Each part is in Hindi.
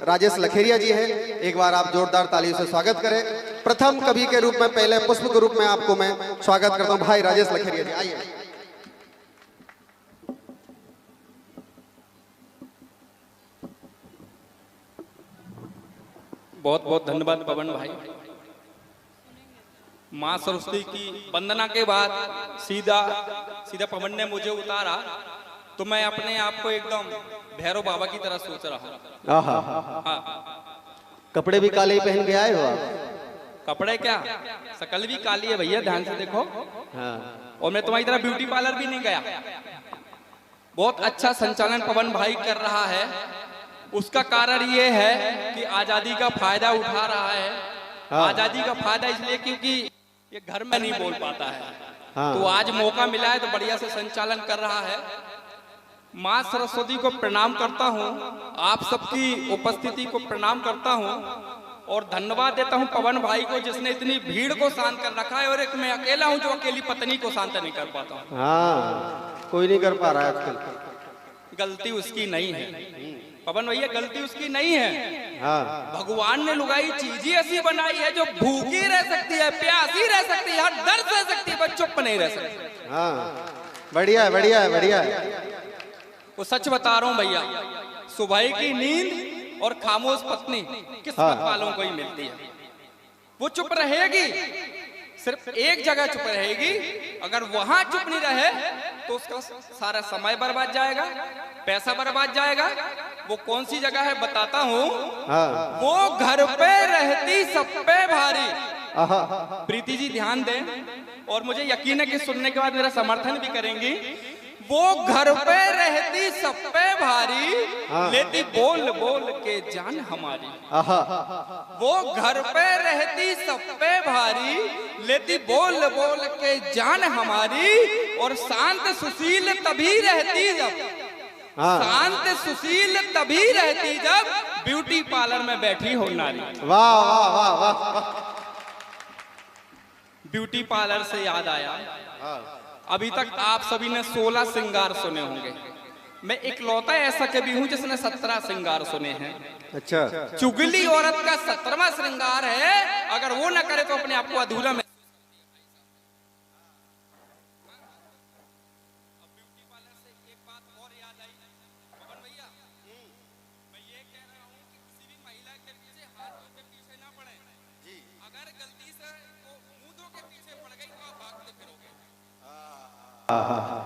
राजेश लखेरिया जी हैं। एक बार आप जोरदार तालियों से स्वागत करें। प्रथम कवि के रूप में, पहले पुष्प के रूप में आपको मैं स्वागत करता हूं। भाई राजेश लखेरिया जी आइए। बहुत बहुत धन्यवाद पवन भाई। माँ सरस्वती की वंदना के बाद सीधा पवन ने मुझे उतारा तो मैं अपने आप को एकदम भैरव बाबा की तरह सोच रहा हूँ। हाँ। कपड़े भी काले ही पहन के आए हो आप? कपड़े क्या, शकल भी काली है भैया, ध्यान से देखो। हाँ। और मैं तुम्हारी तरह ब्यूटी पार्लर भी नहीं गया। बहुत अच्छा संचालन पवन भाई कर रहा है। उसका कारण ये है कि आजादी का फायदा उठा रहा है। हाँ। आजादी का फायदा इसलिए क्योंकि ये घर में नहीं बोल पाता है। हाँ। तो आज मौका मिला है तो बढ़िया से संचालन कर रहा है। माँ सरस्वती को प्रणाम करता हूँ, आप सबकी उपस्थिति को प्रणाम करता हूँ और धन्यवाद देता हूँ पवन भाई को जिसने इतनी भीड़ को शांत कर रखा है। और एक मैं अकेला हूँ जो अकेली पत्नी को शांत नहीं कर पाता हूँ। हाँ, कोई नहीं कर पा रहा है आजकल। गलती उसकी नहीं है पवन भैया, गलती उसकी नहीं है। हाँ। भगवान ने लुगाई चीज ही ऐसी बनाई है जो भूखी रह सकती है, प्यासी रह सकती है, हर दर्द रह सकती है, पर चुप नहीं रह सकती। हाँ, बढ़िया है, बढ़िया है, बढ़िया है। वो सच बता रहा हूँ भैया, सुबह की नींद और खामोश पत्नी किस्मत वालों को ही मिलती है। वो चुप रहेगी, सिर्फ एक जगह चुप रहेगी। अगर वहां चुप नहीं रहे तो उसका सारा समय बर्बाद जाएगा, पैसा बर्बाद जाएगा। वो कौन सी जगह है बताता हूँ। वो घर पे रहती सब पे भारी। प्रीति जी ध्यान दें और मुझे यकीन है कि सुनने के बाद मेरा समर्थन भी करेंगी। वो घर पे रहती सब पे भारी, लेती बोल बोल के जान हमारी। वो घर पे रहती सब पे भारी, लेती बोल बोल के जान हमारी। और शांत सुशील तभी रहती जब, शांत सुशील तभी रहती जब ब्यूटी पार्लर में बैठी हो नारी। वाह वाह वाह वाह। ब्यूटी पार्लर से याद आया, अभी तक आप सभी ने 16 श्रृंगार सुने होंगे। मैं इकलौता ऐसा कवि हूं जिसने 17 श्रृंगार सुने हैं। अच्छा। चुगली औरत का 17वां श्रृंगार है, अगर वो ना करे तो अपने आप को अधूरा में।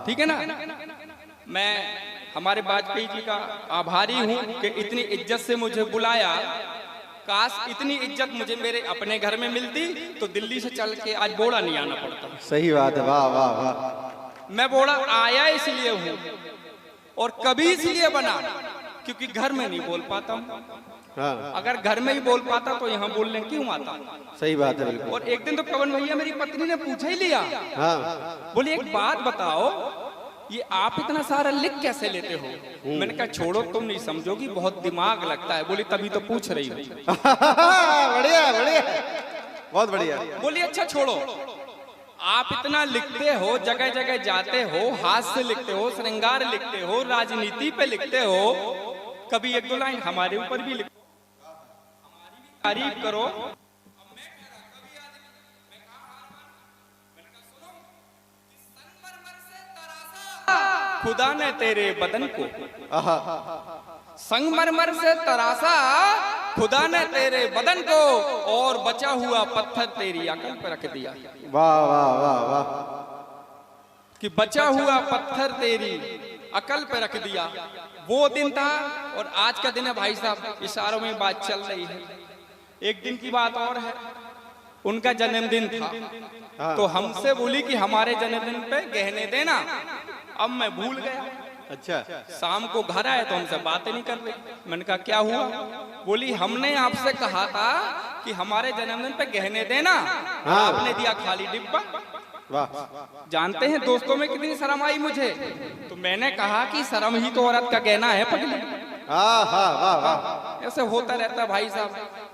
ठीक है ना। मैं हमारे वाजपेयी जी का आभारी हूँ कि इतनी इज्जत से मुझे बुलाया। काश इतनी इज्जत मुझे मेरे अपने घर में मिलती तो दिल्ली से चल के आज बोड़ा नहीं आना पड़ता। सही बात है, वाह वाह वाह। मैं बोड़ा आया इसलिए हूँ और कभी इसलिए बना क्योंकि घर में नहीं बोल पाता हूँ। हाँ। अगर घर में ही बोल पाता तो यहाँ बोलने क्यों आता। सही बात है बिल्कुल। और एक दिन तो पवन भैया मेरी पत्नी ने पूछा ही लिया। हाँ। बोली एक बात बताओ, ये आप इतना सारा लिख कैसे लेते हो? मैंने कहा छोड़ो, तुम नहीं समझोगी, बहुत दिमाग लगता है। बोली तभी तो पूछ रही हो। बढ़िया बढ़िया, बहुत बढ़िया। बोली अच्छा छोड़ो, आप इतना लिखते हो, जगह जगह जाते हो, हाथ से लिखते हो, श्रृंगार लिखते हो, राजनीति पे लिखते हो, कभी एक दो लाइन हमारे ऊपर भी लिखो, तारीफ करो। खुदा ने तेरे बदन को संगमरमर से तरासा, खुदा ने तेरे बदन को और बचा हुआ पत्थर तेरी अकल पर रख दिया। वाह वाह वाह वाह। कि बचा हुआ पत्थर तेरी अकल पे रख दिया। वो दिन था और आज का दिन है भाई साहब, इशारों में बात चल रही है। एक दिन की बात और है, उनका जन्मदिन था तो हमसे बोली कि हमारे जन्मदिन पे गहने देना। अब मैं भूल गया। अच्छा। शाम को घर आए तो हमसे बातें नहीं कर रही। मैंने कहा क्या हुआ? बोली हमने आपसे कहा था कि हमारे जन्मदिन पे गहने देना, आपने दिया खाली डिब्बा। वाह। जानते हैं दोस्तों में कितनी शर्म आई मुझे? तो मैंने कहा कि शर्म ही तो औरत का गहना है पगली। ऐसे होता रहता भाई साहब।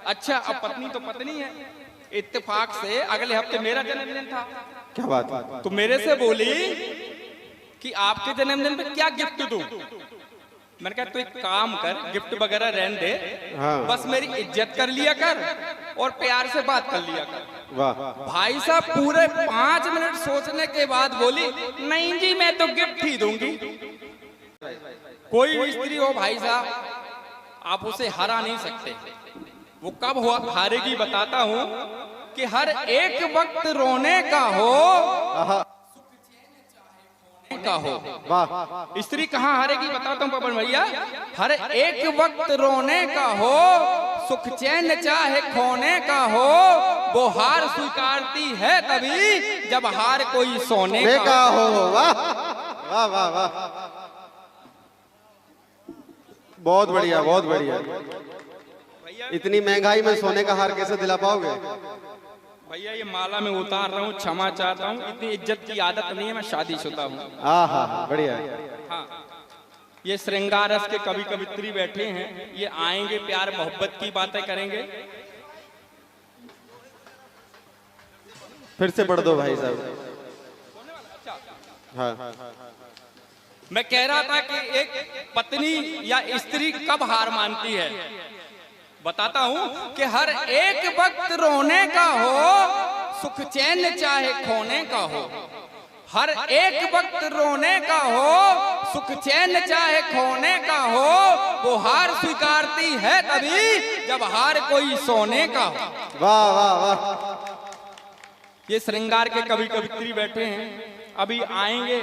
अच्छा अब पत्नी तो पत्नी है। इत्तेफाक से अगले हफ्ते मेरा जन्मदिन था। क्या बात है? तो मेरे से बोली कि आपके जन्मदिन पे क्या गिफ्ट दूं? मैंने कहा तू एक काम कर, गिफ्ट वगैरह रहने दे, हाँ। बस मेरी इज्जत कर लिया कर और प्यार से बात कर लिया कर। वाह भाई साहब पूरे 5 मिनट सोचने के बाद बोली, नहीं जी मैं तो गिफ्ट ही दूंगी। कोई भी स्त्री हो भाई साहब, आप उसे हरा नहीं सकते। वो कब हारेगी बताता हूं कि हर एक वक्त रोने का हो, का हो। वाह स्त्री कहाँ हारेगी बताता हूँ पवन भैया। हर एक वक्त रोने का हो, सुख चैन चाहे खोने का हो, वो हार स्वीकारती है तभी जब हार कोई सोने का हो। वाह वाह वाह वाह, बहुत बढ़िया बहुत बढ़िया। इतनी महंगाई में सोने का हार कैसे दिला पाओगे? भैया ये माला में उतार रहा हूँ, क्षमा चाहता हूँ, इतनी इज्जत की आदत नहीं है, मैं शादीशुदा हूँ। हाँ बढ़िया। हाँ, ये श्रृंगार रस के कवि कवित्री बैठे हैं, ये आएंगे प्यार मोहब्बत की बातें करेंगे। फिर से पढ़ दो भाई साहब। हाँ मैं कह रहा था कि एक पत्नी या स्त्री कब हार मानती है, बताता हूं कि हर एक वक्त रोने का हो, सुख चैन चाहे खोने का हो। हर एक वक्त रोने का हो, सुख चैन चाहे खोने का हो, वो हार स्वीकारती है तभी जब हार कोई सोने का हो। वाह वाह वाह। ये श्रृंगार के कवि कवित्री बैठे हैं, अभी आएंगे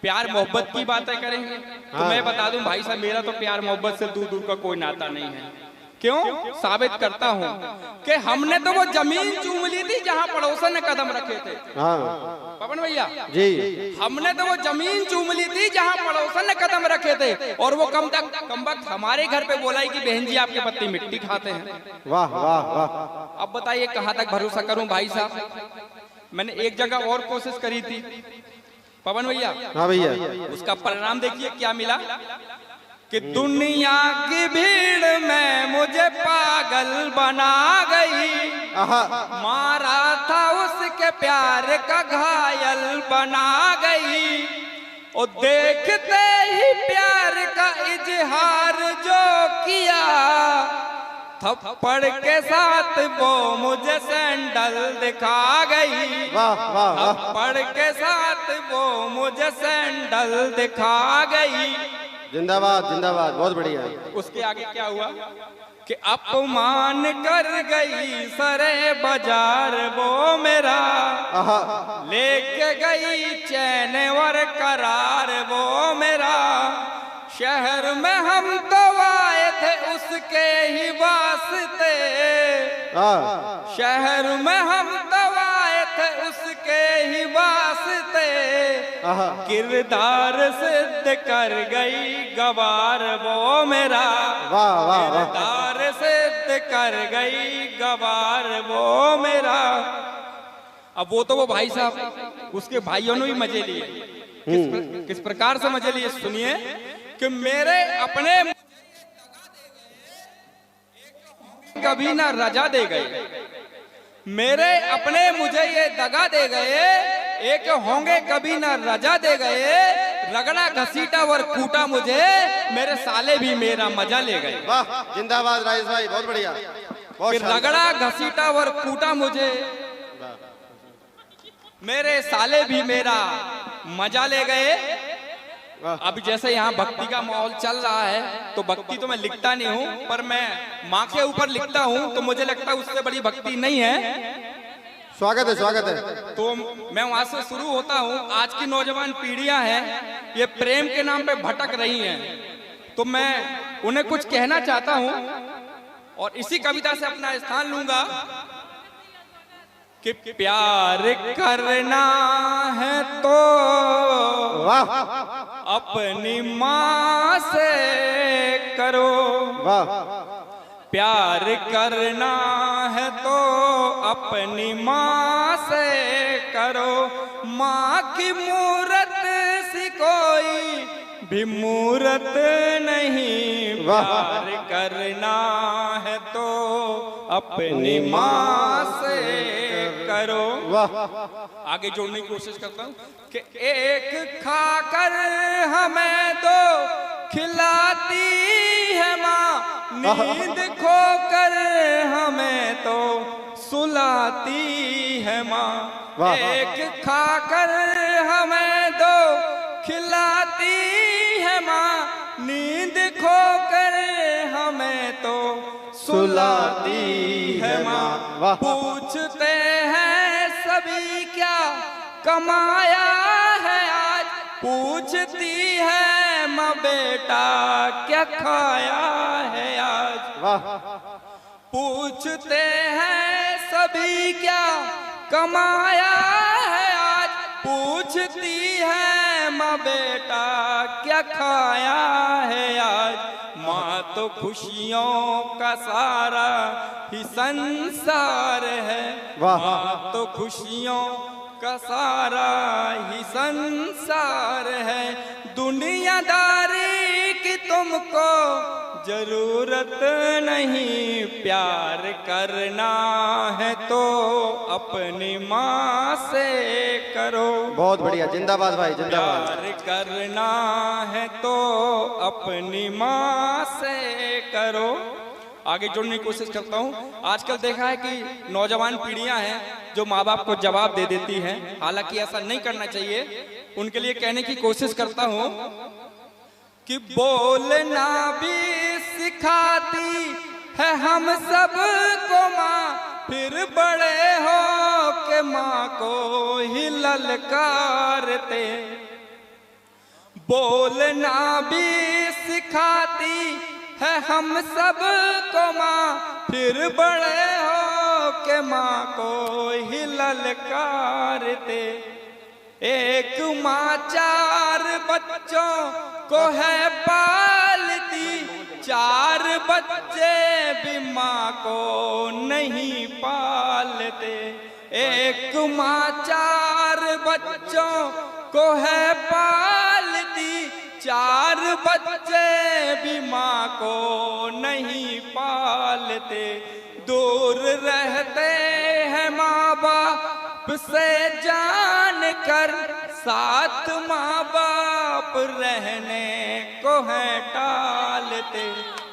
प्यार मोहब्बत की बातें करेंगे। तो मैं बता दूं भाई साहब, मेरा तो प्यार मोहब्बत से दूर दूर का कोई नाता नहीं है। क्यों? साबित करता हूं कि हमने तो वो जमीन चूम ली थी जहां पड़ोसन ने कदम रखे थे। हाँ पवन भैया जी, हमने तो वो जमीन चूम ली थी जहां पड़ोसन ने कदम रखे थे, और वो कम वक्त हमारे घर पे बोला कि बहन जी आपके पति मिट्टी खाते हैं। वाह वाह वाह। अब बताइए कहां तक भरोसा करूं भाई साहब। मैंने एक जगह और कोशिश करी थी पवन भैया। हाँ भैया। उसका परिणाम देखिए क्या मिला कि दुनिया की भीड़ में मुझे पागल बना गई, मारा था उसके प्यार का घायल बना गई। और देखते ही प्यार का इजहार जो किया, थप्पड़ के साथ वो मुझे सैंडल दिखा गई। वाह वाह वाह। थप्पड़ के साथ वो मुझे सैंडल दिखा गई। जिंदाबाद जिंदाबाद, बहुत बढ़िया। उसके आगे क्या हुआ कि अपमान कर गई सरे बाजार वो मेरा, लेके गई चैन और करार वो मेरा। शहर में हम तो आए थे उसके ही वास्ते, शहर में हम तो आए थे उसके ही वास्ते। किरदार सिद्ध कर गई गवार वो मेरा, किरदार सिद्ध कर गई गवार वो मेरा। अब वो तो वो भाई साहब, उसके भाइयों ने भी मजे लिए। किस प्रकार से मजे लिए सुनिए कि मेरे अपने कभी ना रजा दे गए, मेरे अपने मुझे ये दगा दे गए, एक होंगे कभी ना रजा दे गए। रगड़ा घसीटा और कूटा मुझे, मेरे साले भी मेरा मजा ले गए। वाह जिंदाबाद राजेश भाई, बहुत बढ़िया। रगड़ा घसीटा और कूटा मुझे, मेरे साले भी मेरा मजा ले गए। अब जैसे यहाँ भक्ति का माहौल चल रहा है, तो भक्ति तो मैं लिखता नहीं हूँ, पर मैं माँ के ऊपर लिखता हूँ, तो मुझे लगता है उससे बड़ी भक्ति नहीं है। स्वागत है स्वागत है। तो मैं वहां से शुरू होता हूँ। आज की नौजवान पीढ़ियां हैं, ये प्रेम के नाम पे भटक रही हैं, तो मैं उन्हें कुछ कहना चाहता हूँ और इसी कविता से अपना स्थान लूंगा कि प्यार करना है तो अपनी माँ से करो, प्यार करना है तो अपनी माँ से करो। माँ की मूरत सी कोई भी मूरत नहीं, प्यार करना है तो अपनी माँ से करो। आगे जोड़ने की कोशिश करता हूँ कि एक खाकर हमें दो खिलाती है माँ, नींद खोकर हमें तो सुलाती है माँ। वाह। एक खाकर हमें दो खिलाती है माँ, नींद खोकर हमें तो सुलाती है माँ। वाह। पूछते हैं सभी क्या कमाया है आज, पूछती है माँ बेटा क्या खाया है आज। वाह। पूछते हैं सभी क्या कमाया है आज, पूछती है माँ बेटा क्या खाया है आज। माँ तो खुशियों का सारा ही संसार है, वाह। माँ तो खुशियों का सारा ही संसार है। दुनियादारी की तुमको जरूरत नहीं, प्यार करना है तो अपनी माँ से करो। बहुत बढ़िया, जिंदाबाद भाई, जिंदाबाद। प्यार करना है तो अपनी माँ से करो। आगे जोड़ने की कोशिश करता हूँ। आजकल देखा है कि नौजवान पीढ़ियां हैं जो माँ बाप को जवाब दे देती हैं, हालांकि ऐसा नहीं करना चाहिए। उनके लिए कहने की कोशिश करता हूँ कि बोलना भी सिखाती है हम सब को माँ, फिर बड़े हो के माँ को ही ललकारते। बोलना भी सिखाती है हम सब को माँ, फिर बड़े हो के माँ को ही ललकारते। एक माँ 4 बच्चों को है पालती, 4 बच्चे भी माँ को नहीं पालते। एक माँ 4 बच्चों को है पालती, 4 बच्चे भी माँ को नहीं पालते। दूर रहते हैं माँ बाप से जान कर, साथ माँ बाप रहने को है टालते।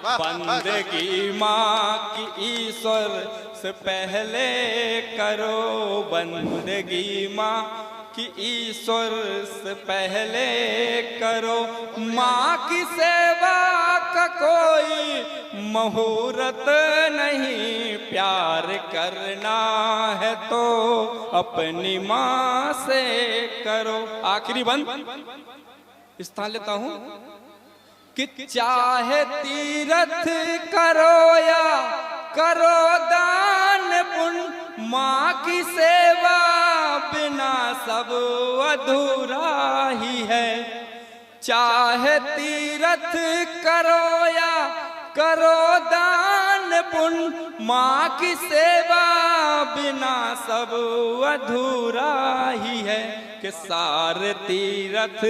बंदगी माँ की ईश्वर से पहले करो, बंदगी माँ कि ईश्वर से पहले करो। माँ की सेवा का कोई मुहूर्त नहीं, प्यार करना है तो अपनी माँ से करो। आखिरी बंद स्थान लेता हूँ कि चाहे तीर्थ करो या करो दान पुण्य, माँ की सेवा बिना सब अधूरा ही है। चाहे तीर्थ करो या करो दान पुण्य, माँ की सेवा बिना सब अधूरा ही है। कि सारे तीर्थ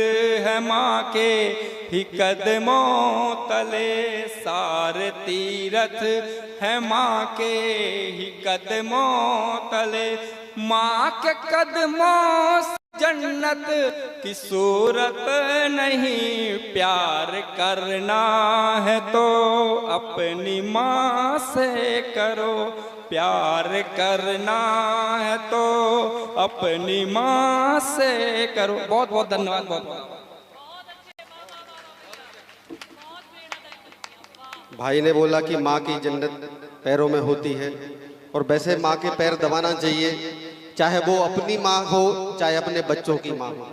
है माँ के ही कदमों तले, सारे तीर्थ है माँ के ही कदमों तले। माँ के कदमों से जन्नत की सूरत नहीं, प्यार करना है तो अपनी माँ से करो, प्यार करना है तो अपनी माँ से करो। बहुत बहुत धन्यवाद। बहुत भाई ने बोला कि माँ की जन्नत पैरों में होती है, और वैसे माँ के पैर दबाना चाहिए, चाहे वो अपनी माँ हो चाहे अपने बच्चों की माँ हो।